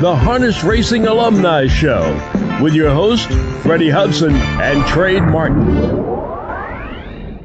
the Harness Racing Alumni Show, with your host, Freddie Hudson and Trade Martin.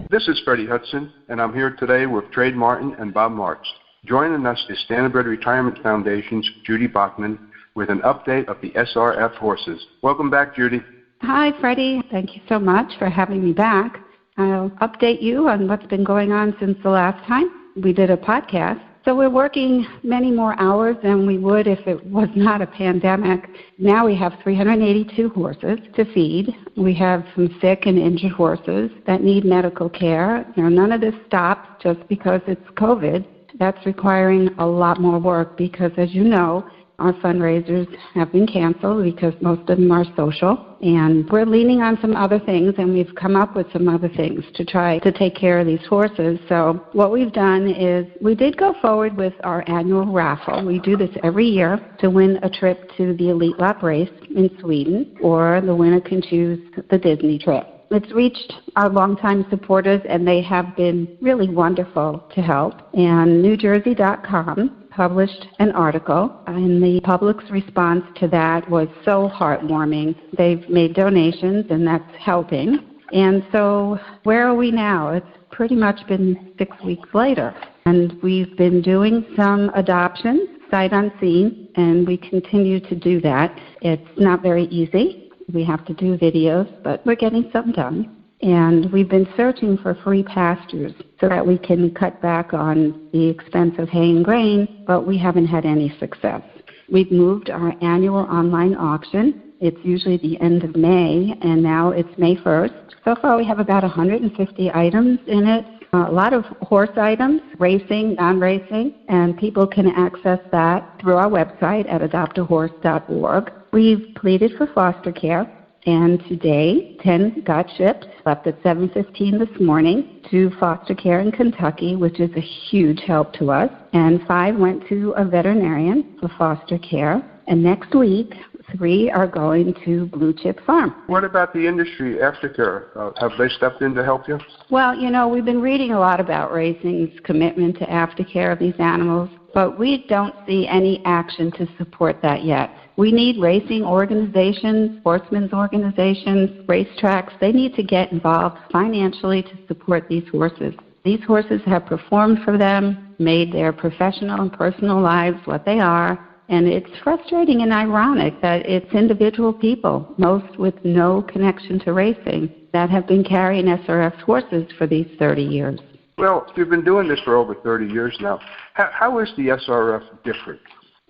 This is Freddie Hudson, and I'm here today with Trade Martin and Bob Marks. Joining us is Standardbred Retirement Foundation's Judy Bokman with an update of the SRF horses. Welcome back, Judy. Hi, Freddie. Thank you so much for having me back. I'll update you on what's been going on since the last time we did a podcast. So we're working many more hours than we would if it was not a pandemic. Now we have 382 horses to feed. We have some sick and injured horses that need medical care. None of this stops just because it's COVID. That's requiring a lot more work because, as you know, our fundraisers have been canceled because most of them are social, and we're leaning on some other things, and we've come up with some other things to try to take care of these horses. So what we've done is we did go forward with our annual raffle. We do this every year to win a trip to the Elite Lap race in Sweden, or the winner can choose the Disney trip. It's reached our longtime supporters, and they have been really wonderful to help. And NewJersey.com published an article, and the public's response to that was so heartwarming. They've made donations, and that's helping. And so where are we now? It's pretty much been 6 weeks later, and we've been doing some adoptions, sight unseen, and we continue to do that. It's not very easy. We have to do videos, but we're getting some done. And we've been searching for free pastures so that we can cut back on the expense of hay and grain, but we haven't had any success. We've moved our annual online auction. It's usually the end of May, and now it's May 1st. So far we have about 150 items in it, a lot of horse items, racing, non-racing, and people can access that through our website at adoptahorse.org. We've pleaded for foster care. And today, 10 got shipped, left at 7:15 this morning to foster care in Kentucky, which is a huge help to us. And 5 went to a veterinarian for foster care. And next week, 3 are going to Blue Chip Farm. What about the industry, aftercare? Have they stepped in to help you? Well, we've been reading a lot about racing's commitment to aftercare of these animals, but we don't see any action to support that yet. We need racing organizations, sportsmen's organizations, racetracks. They need to get involved financially to support these horses. These horses have performed for them, made their professional and personal lives what they are, and it's frustrating and ironic that it's individual people, most with no connection to racing, that have been carrying SRF horses for these 30 years. Well, you've been doing this for over 30 years now. How is the SRF different?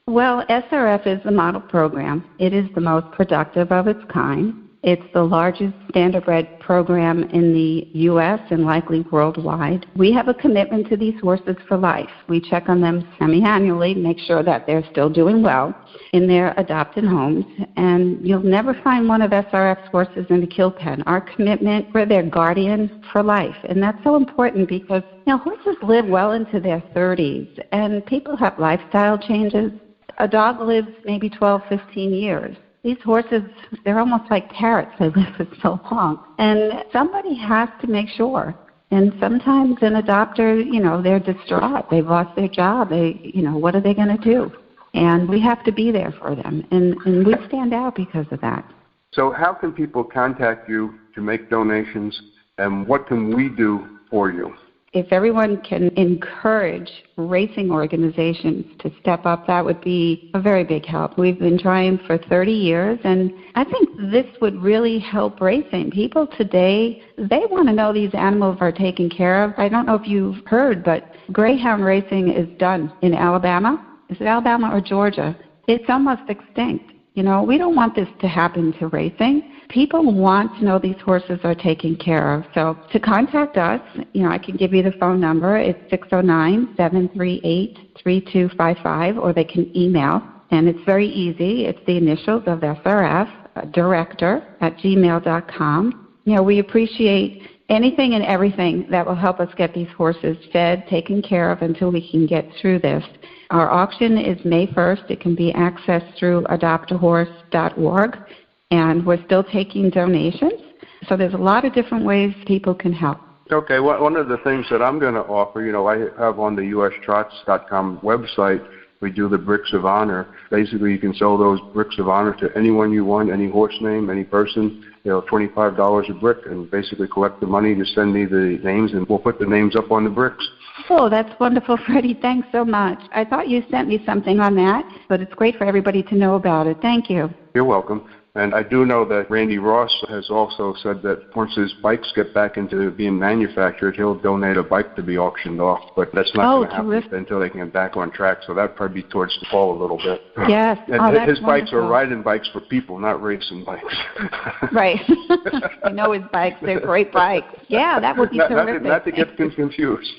Well, SRF is the model program. It is the most productive of its kind. It's the largest standardbred program in the U.S. and likely worldwide. We have a commitment to these horses for life. We check on them semi-annually, make sure that they're still doing well in their adopted homes, and you'll never find one of SRF's horses in a kill pen. Our commitment, we're their guardian for life, and that's so important because horses live well into their 30s, and people have lifestyle changes. A dog lives maybe 12, 15 years. These horses, they're almost like parrots. They live for so long. And somebody has to make sure. And sometimes an adopter, they're distraught. They've lost their job. What are they going to do? And we have to be there for them. And we stand out because of that. So how can people contact you to make donations, and what can we do for you? If everyone can encourage racing organizations to step up, that would be a very big help. We've been trying for 30 years, and I think this would really help racing. People today, they want to know these animals are taken care of. I don't know if you've heard, but greyhound racing is done in Alabama. Is it Alabama or Georgia? It's almost extinct. We don't want this to happen to racing. People want to know these horses are taken care of. So to contact us, I can give you the phone number. It's 609-738-3255, or they can email. And it's very easy. It's the initials of SRF, director@gmail.com. We appreciate anything and everything that will help us get these horses fed, taken care of until we can get through this. Our auction is May 1st. It can be accessed through adoptahorse.org, and we're still taking donations. So there's a lot of different ways people can help. Okay, well, one of the things that I'm going to offer, I have on the ustrots.com website, We do the bricks of honor. Basically, you can sell those bricks of honor to anyone you want, any horse name, any person, $25 a brick, and basically collect the money to send me the names, and we'll put the names up on the bricks. Oh, that's wonderful, Freddie. Thanks so much. I thought you sent me something on that, but it's great for everybody to know about it. Thank you. You're welcome. And I do know that Randy Ross has also said that once his bikes get back into being manufactured, he'll donate a bike to be auctioned off. But that's not going to happen until they can get back on track. So that'd probably be towards the fall a little bit. Yes. And his bikes are riding bikes for people, not racing bikes. Right. I know his bikes. They're great bikes. Yeah, that would be terrific. Not to get confused.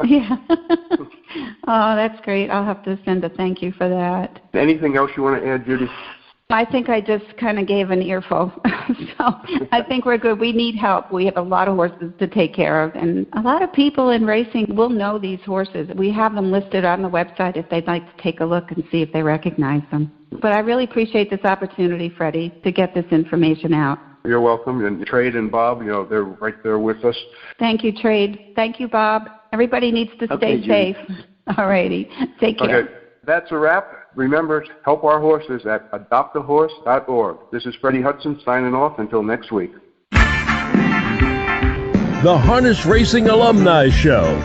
Yeah. Oh, that's great. I'll have to send a thank you for that. Anything else you want to add, Judy? I think I just kind of gave an earful. So I think we're good. We need help. We have a lot of horses to take care of, and a lot of people in racing will know these horses. We have them listed on the website if they'd like to take a look and see if they recognize them. But I really appreciate this opportunity, Freddie, to get this information out. You're welcome. And Trade and Bob, they're right there with us. Thank you, Trade. Thank you, Bob. Everybody needs to stay safe. All righty. Take care. Okay. That's a wrap. Remember, help our horses at adoptahorse.org. This is Freddie Hudson signing off until next week. The Harness Racing Alumni Show